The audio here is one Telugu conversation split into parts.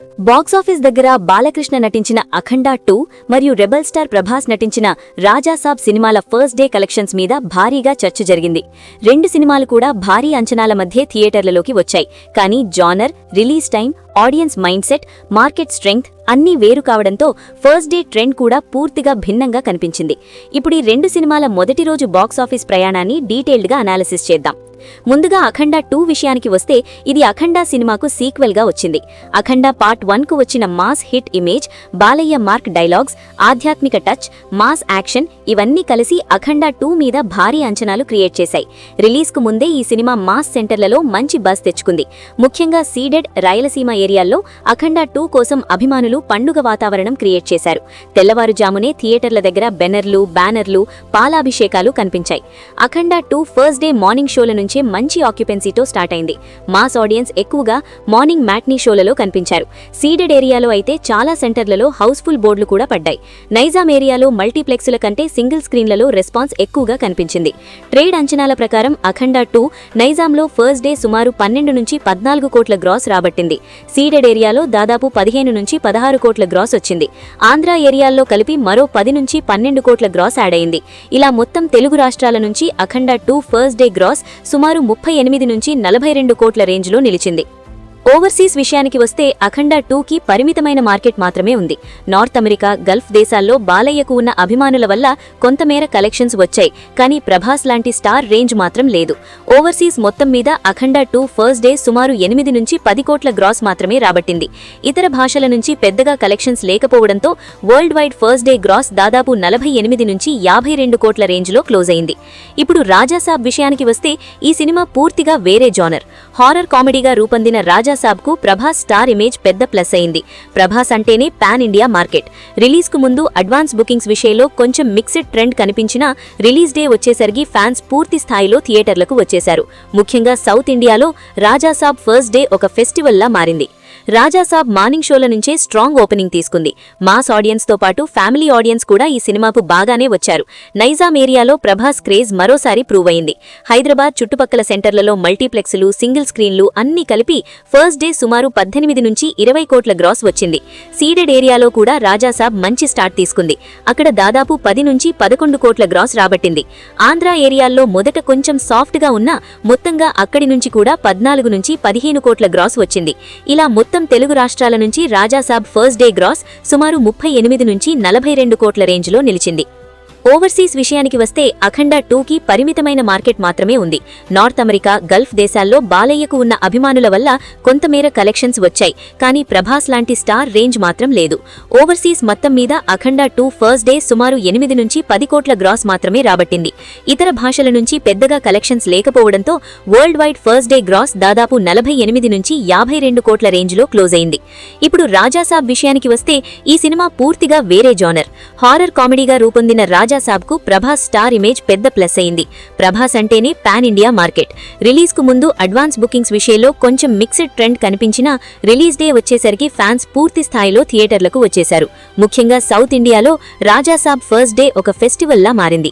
బాక్సాఫీస్ దగ్గర బాలకృష్ణ నటించిన అఖండ 2 మరియు రెబల్ స్టార్ ప్రభాస్ నటించిన రాజాసాబ్ సినిమాల ఫస్ట్ డే కలెక్షన్స్ మీద భారీగా చర్చ జరిగింది. రెండు సినిమాలు కూడా భారీ అంచనాల మధ్య థియేటర్లలోకి వచ్చాయి. కానీ genre, release time, audience mind set, market strength అన్నీ వేరు కావడంతో ఫస్ట్ డే ట్రెండ్ కూడా పూర్తిగా భిన్నంగా కనిపించింది. ఇప్పుడు ఈ రెండు సినిమాల మొదటి రోజు బాక్సాఫీస్ ప్రయాణాన్ని డీటెయిల్డ్గా అనాలిసిస్ చేద్దాం. ముందుగా అఖండ 2 విషయానికి వస్తే ఇది అఖండ సినిమాకు సీక్వెల్గా వచ్చింది. అఖండ పార్ట్ 1 కు వచ్చిన mass hit image, Balayya mark dialogues, ఆధ్యాత్మిక టచ్, మాస్ యాక్షన్ ఇవన్నీ కలిసి అఖండ 2 మీద భారీ అంచనాలు క్రియేట్ చేశాయి. రిలీజ్కు ముందే ఈ సినిమా మాస్ సెంటర్లలో మంచి బజ్ తెచ్చుకుంది. ముఖ్యంగా సీడెడ్, రాయలసీమ ఏరియాల్లో అఖండ 2 కోసం అభిమానులు పండుగ వాతావరణం క్రియేట్ చేశారు. తెల్లవారుజామునే థియేటర్ల దగ్గర బ్యానర్లు, పాలాభిషేకాలు కనిపించాయి. అఖండ 2 ఫస్ట్ డే మార్నింగ్ షోల నుంచి మంచి ఆక్యుపెన్సీతో స్టార్ట్ అయింది. మాస్ ఆడియన్స్ ఎక్కువగా మార్నింగ్ మ్యాట్నీ షోలలో కనిపించారు. సీడెడ్ ఏరియాలో అయితే చాలా సెంటర్లలో హౌస్ఫుల్ బోర్డులు కూడా పడ్డాయి. నైజాం ఏరియాలో మల్టీప్లెక్స్ల కంటే సింగిల్ స్క్రీన్లలో రెస్పాన్స్ ఎక్కువగా కనిపించింది. ట్రేడ్ అంచనాల ప్రకారం అఖండ 2 నైజాంలో ఫస్ట్ డే సుమారు 12 నుంచి 14 కోట్ల గ్రాస్ రాబట్టింది. సీడెడ్ ఏరియాలో దాదాపు 15 నుంచి 16 కోట్ల గ్రాస్ వచ్చింది. ఆంధ్ర ఏరియాల్లో కలిపి మరో 10 నుంచి 12 కోట్ల గ్రాస్ యాడ్ అయింది. ఇలా మొత్తం తెలుగు రాష్ట్రాల నుంచి అఖండ 2 ఫస్ట్ డే గ్రాస్ సుమారు 38 నుంచి 42 కోట్ల రేంజ్లో నిలిచింది. ఓవర్సీస్ విషయానికి వస్తే అఖండ 2కి పరిమితమైన మార్కెట్ మాత్రమే ఉంది. నార్త్ అమెరికా, గల్ఫ్ దేశాల్లో బాలయ్యకు ఉన్న అభిమానుల వల్ల కొంతమేర కలెక్షన్స్ వచ్చాయి. కానీ ప్రభాస్ లాంటి స్టార్ రేంజ్ మాత్రం లేదు. ఓవర్సీస్ మొత్తం మీద అఖండ 2 ఫస్ట్ డే సుమారు 8 నుంచి 10 కోట్ల గ్రాస్ మాత్రమే రాబట్టింది. ఇతర భాషల నుంచి పెద్దగా కలెక్షన్స్ లేకపోవడంతో worldwide first day gross దాదాపు 48 నుంచి 52 కోట్ల రేంజ్లో క్లోజ్ అయింది. ఇప్పుడు రాజాసాబ్ విషయానికి వస్తే ఈ సినిమా పూర్తిగా వేరే జానర్. హారర్ కామెడీగా రూపొందిన రాజాసాబ్కు ప్రభాస్ స్టార్ ఇమేజ్ పెద్ద ప్లస్ అయింది. ప్రభాస్ అంటేనే పాన్ ఇండియా మార్కెట్. రిలీజ్కు ముందు అడ్వాన్స్ బుకింగ్స్ విషయంలో కొంచెం మిక్స్డ్ ట్రెండ్ కనిపించినా రిలీజ్ డే వచ్చేసరికి ఫ్యాన్స్ పూర్తి స్థాయిలో థియేటర్లకు వచ్చేశారు. ముఖ్యంగా సౌత్ ఇండియాలో రాజాసాబ్ ఫస్ట్ డే ఒక ఫెస్టివల్లా మారింది. రాజాసాబ్ మార్నింగ్ షోల నుంచే స్ట్రాంగ్ ఓపెనింగ్ తీసుకుంది. మాస్ ఆడియన్స్తో పాటు ఫ్యామిలీ ఆడియన్స్ కూడా ఈ సినిమాకు బాగానే వచ్చారు. నైజాం ఏరియాలో ప్రభాస్ క్రేజ్ మరోసారి ప్రూవ్ అయింది. హైదరాబాద్ చుట్టుపక్కల సెంటర్లలో మల్టీప్లెక్స్లు, సింగిల్ స్క్రీన్లు అన్నీ కలిపి ఫస్ట్ డే సుమారు 18 నుంచి 20 కోట్ల గ్రాస్ వచ్చింది. సీడెడ్ ఏరియాలో కూడా రాజాసాబ్ మంచి స్టార్ట్ తీసుకుంది. అక్కడ దాదాపు 10 నుంచి 11 కోట్ల గ్రాస్ రాబట్టింది. ఆంధ్ర ఏరియాల్లో మొదట కొంచెం సాఫ్ట్గా ఉన్నా మొత్తంగా అక్కడి నుంచి కూడా 14 నుంచి 15 కోట్ల గ్రాస్ వచ్చింది. ఇలా మొత్తం తెలుగు రాష్ట్రాల నుంచి రాజాసాబ్ ఫస్ట్ డే గ్రాస్ సుమారు 38 నుంచి 42 కోట్ల రేంజ్లో నిలిచింది. ఓవర్సీస్ విషయానికి వస్తే అఖండ 2కి పరిమితమైన మార్కెట్ మాత్రమే ఉంది. నార్త్ అమెరికా, గల్ఫ్ దేశాల్లో బాలయ్యకు ఉన్న అభిమానుల వల్ల కొంతమేర కలెక్షన్స్ వచ్చాయి. కానీ ప్రభాస్ లాంటి స్టార్ రేంజ్ మాత్రం లేదు. ఓవర్సీస్ మొత్తం మీద అఖండ 2 ఫస్ట్ డే సుమారు 8 నుంచి 10 కోట్ల గ్రాస్ మాత్రమే రాబట్టింది. ఇతర భాషల నుంచి పెద్దగా కలెక్షన్స్ లేకపోవడంతో worldwide first day gross దాదాపు 48 నుంచి 52 కోట్ల రేంజ్లో క్లోజ్ అయింది. ఇప్పుడు రాజాసాబ్ విషయానికి వస్తే ఈ సినిమా పూర్తిగా వేరే జానర్. హారర్ కామెడీగా రూపొందిన రాజాసాబ్కు ప్రభాస్ స్టార్ ఇమేజ్ పెద్ద ప్లస్ అయింది. ప్రభాస్ అంటేనే పాన్ ఇండియా మార్కెట్. రిలీజ్కు ముందు అడ్వాన్స్ బుకింగ్స్ విషయంలో కొంచెం మిక్స్డ్ ట్రెండ్ కనిపించినా రిలీజ్ డే వచ్చేసరికి ఫ్యాన్స్ పూర్తి స్థాయిలో థియేటర్లకు వచ్చేశారు. ముఖ్యంగా సౌత్ ఇండియాలో రాజాసాబ్ ఫస్ట్ డే ఒక ఫెస్టివల్లా మారింది.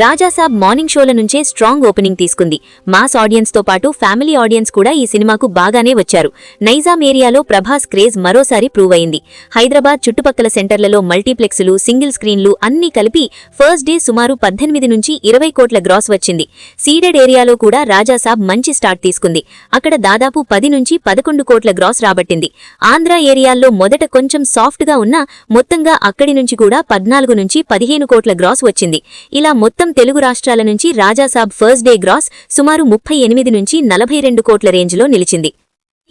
రాజాసాబ్ మార్నింగ్ షోల నుంచే స్ట్రాంగ్ ఓపెనింగ్ తీసుకుంది. మాస్ ఆడియన్స్తో పాటు ఫ్యామిలీ ఆడియన్స్ కూడా ఈ సినిమాకు బాగానే వచ్చారు. నైజాం ఏరియాలో ప్రభాస్ క్రేజ్ మరోసారి ప్రూవ్ అయింది. హైదరాబాద్ చుట్టుపక్కల సెంటర్లలో మల్టీప్లెక్స్లు, సింగిల్ స్క్రీన్లు అన్నీ కలిపి ఫస్ట్ డే సుమారు 18 నుంచి 20 కోట్ల గ్రాస్ వచ్చింది. సీడెడ్ ఏరియాలో కూడా రాజాసాబ్ మంచి స్టార్ట్ తీసుకుంది. అక్కడ దాదాపు 10 నుంచి 11 కోట్ల గ్రాస్ రాబట్టింది. ఆంధ్ర ఏరియాల్లో మొదట కొంచెం సాఫ్ట్గా ఉన్నా మొత్తంగా అక్కడి నుంచి కూడా 14 నుంచి 15 కోట్ల గ్రాస్ వచ్చింది. ఇలా మొత్తం తెలుగు రాష్ట్రాల నుంచి రాజాసాబ్ ఫస్ట్ డే గ్రాస్ సుమారు 38 నుంచి 42 కోట్ల రేంజ్లో నిలిచింది.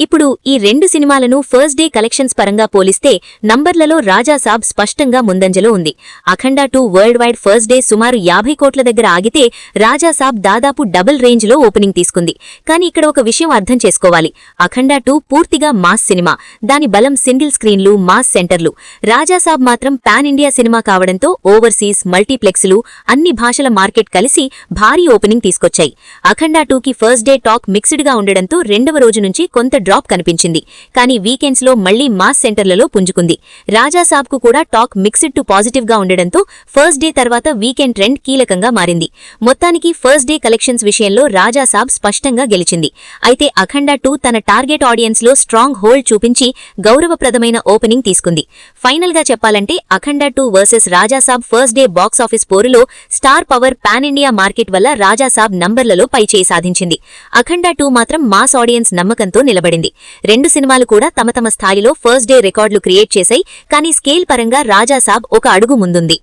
ఇప్పుడు ఈ రెండు సినిమాలను ఫస్ట్ డే కలెక్షన్స్ పరంగా పోలిస్తే నంబర్లలో రాజాసాబ్ స్పష్టంగా ముందంజలో ఉంది. అఖండ 2 వరల్డ్ వైడ్ ఫస్ట్ డే సుమారు 50 కోట్ల దగ్గర ఆగితే రాజాసాబ్ దాదాపు డబుల్ రేంజ్లో ఓపెనింగ్ తీసుకుంది. కానీ ఇక్కడ ఒక విషయం అర్థం చేసుకోవాలి. అఖండ 2 పూర్తిగా మాస్ సినిమా. దాని బలం సింగిల్ స్క్రీన్లు, మాస్ సెంటర్లు. రాజాసాబ్ మాత్రం పాన్ ఇండియా సినిమా కావడంతో ఓవర్సీస్, మల్టీప్లెక్స్లు అన్ని భాషల మార్కెట్ కలిసి భారీ ఓపెనింగ్ తీసుకొచ్చాయి. అఖండ 2కి ఫస్ట్ డే టాక్ మిక్స్డ్గా ఉండడంతో రెండవ రోజు నుంచి కొంత డ్రాప్ కనిపించింది. కానీ వీకెండ్స్ లో మళ్లీ మాస్ సెంటర్లలో పుంజుకుంది. రాజాసాబ్ కు కూడా టాక్ మిక్స్డ్ టు పాజిటివ్ గా ఉండడంతో ఫస్ట్ డే తర్వాత వీకెండ్ ట్రెండ్ కీలకంగా మారింది. మొత్తానికి ఫస్ట్ డే కలెక్షన్స్ విషయంలో రాజాసాబ్ స్పష్టంగా గెలిచింది. అయితే అఖండ 2 తన టార్గెట్ ఆడియన్స్ లో స్ట్రాంగ్ హోల్డ్ చూపించి గౌరవప్రదమైన ఓపెనింగ్ తీసుకుంది. ఫైనల్ గా చెప్పాలంటే Akhanda 2 versus Rajasaab first day box office పోరులో star power pan India market వల్ల రాజాసాబ్ నంబర్లలో పైచేయి సాధించింది. అఖండ 2 మాత్రం మాస్ ఆడియన్స్ నమ్మకంతో నిలబడింది. రెండు సినిమాలు కూడా తమ స్థాయిలో ఫస్ట్ డే రికార్డులు క్రియేట్ చేశాయి. కానీ స్కేల్ పరంగా రాజాసాబ్ ఒక అడుగు ముందుంది.